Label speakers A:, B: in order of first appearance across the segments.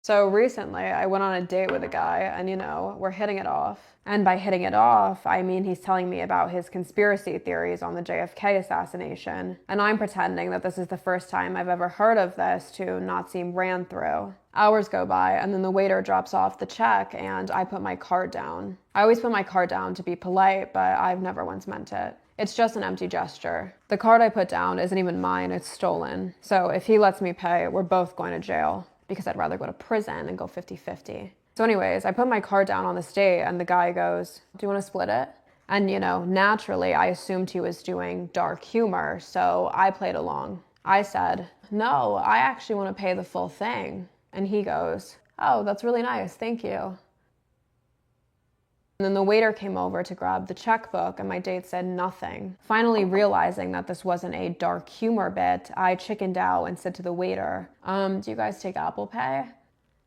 A: So recently I went on a date with a guy and, we're hitting it off. And by hitting it off, I mean he's telling me about his conspiracy theories on the JFK assassination. And I'm pretending that this is the first time I've ever heard of this to not seem ran through. Hours go by and then the waiter drops off the check and I put my card down. I always put my card down to be polite, but I've never once meant it. It's just an empty gesture. The card I put down isn't even mine, it's stolen. So if he lets me pay, we're both going to jail. Because I'd rather go to prison than go 50-50. So anyways, I put my card down on this date and the guy goes, "Do you want to split it?" And naturally I assumed he was doing dark humor, so I played along. I said, "No, I actually want to pay the full thing." And he goes, "Oh, that's really nice, thank you." And then the waiter came over to grab the checkbook and my date said nothing. Finally realizing that this wasn't a dark humor bit, I chickened out and said to the waiter, do you guys take Apple Pay?"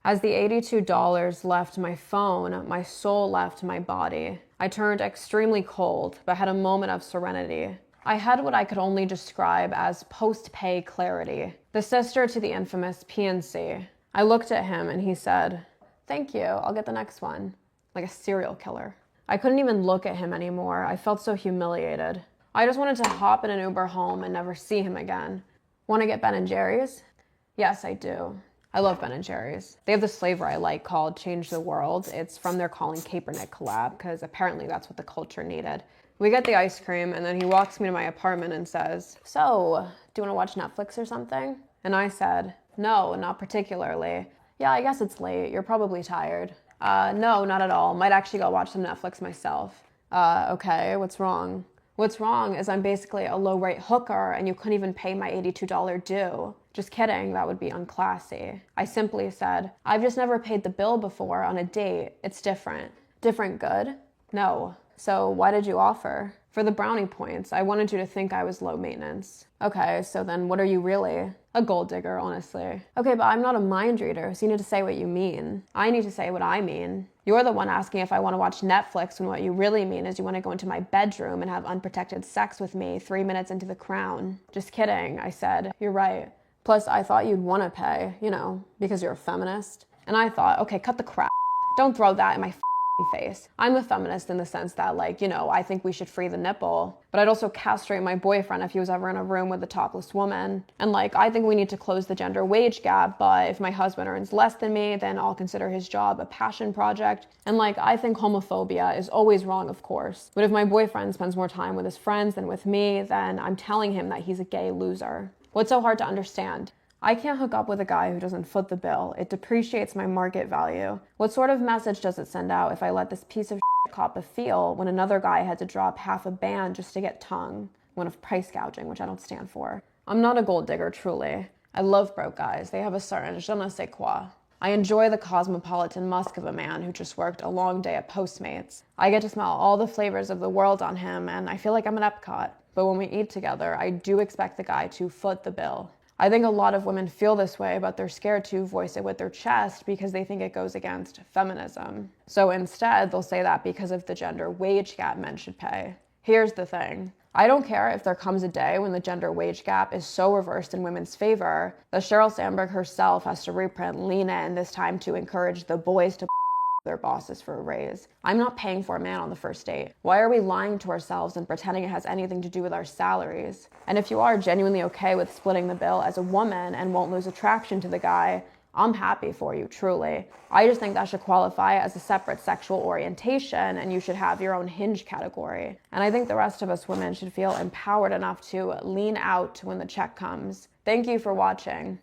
A: As the $82 left my phone, my soul left my body. I turned extremely cold, but had a moment of serenity. I had what I could only describe as post-pay clarity, the sister to the infamous PNC. I looked at him and he said, "Thank you, I'll get the next one." Like a serial killer. I couldn't even look at him anymore. I felt so humiliated. I just wanted to hop in an Uber home and never see him again. Want to get Ben & Jerry's? Yes, I do. I love Ben & Jerry's. They have this flavor I like called Change the World. It's from their Colin Kaepernick collab because apparently that's what the culture needed. We get the ice cream and then he walks me to my apartment and says, "So, do you want to watch Netflix or something?" And I said, "No, not particularly. Yeah, I guess it's late. You're probably tired." No, not at all. Might actually go watch some Netflix myself." Okay, what's wrong?" "What's wrong is I'm basically a low-rate hooker and you couldn't even pay my $82 due." "Just kidding, that would be unclassy." I simply said, "I've just never paid the bill before on a date. It's different." "Different good?" "No." "So why did you offer?" "For the brownie points. I wanted you to think I was low maintenance." "Okay, so then what are you really?" "A gold digger, honestly." "Okay, but I'm not a mind reader, so you need to say what you mean." "I need to say what I mean." "You're the one asking if I want to watch Netflix when what you really mean is you want to go into my bedroom and have unprotected sex with me 3 minutes into The Crown." "Just kidding," I said. "You're right. Plus, I thought you'd want to pay, because you're a feminist." And I thought, okay, cut the crap. Don't throw that in my face. I'm a feminist in the sense that, I think we should free the nipple, but I'd also castrate my boyfriend if he was ever in a room with a topless woman. And I think we need to close the gender wage gap, but if my husband earns less than me, then I'll consider his job a passion project. And I think homophobia is always wrong, of course. But if my boyfriend spends more time with his friends than with me, then I'm telling him that he's a gay loser. What's so hard to understand? I can't hook up with a guy who doesn't foot the bill. It depreciates my market value. What sort of message does it send out if I let this piece of shit cop a feel when another guy had to drop half a band just to get tongue? One of price gouging, which I don't stand for. I'm not a gold digger, truly. I love broke guys. They have a certain je ne sais quoi. I enjoy the cosmopolitan musk of a man who just worked a long day at Postmates. I get to smell all the flavors of the world on him, and I feel like I'm at Epcot. But when we eat together, I do expect the guy to foot the bill. I think a lot of women feel this way, but they're scared to voice it with their chest because they think it goes against feminism. So instead, they'll say that because of the gender wage gap men should pay. Here's the thing. I don't care if there comes a day when the gender wage gap is so reversed in women's favor that Sheryl Sandberg herself has to reprint Lean In this time to encourage the boys to their bosses for a raise. I'm not paying for a man on the first date. Why are we lying to ourselves and pretending it has anything to do with our salaries? And if you are genuinely okay with splitting the bill as a woman and won't lose attraction to the guy, I'm happy for you, truly. I just think that should qualify as a separate sexual orientation and you should have your own hinge category. And I think the rest of us women should feel empowered enough to lean out when the check comes. Thank you for watching.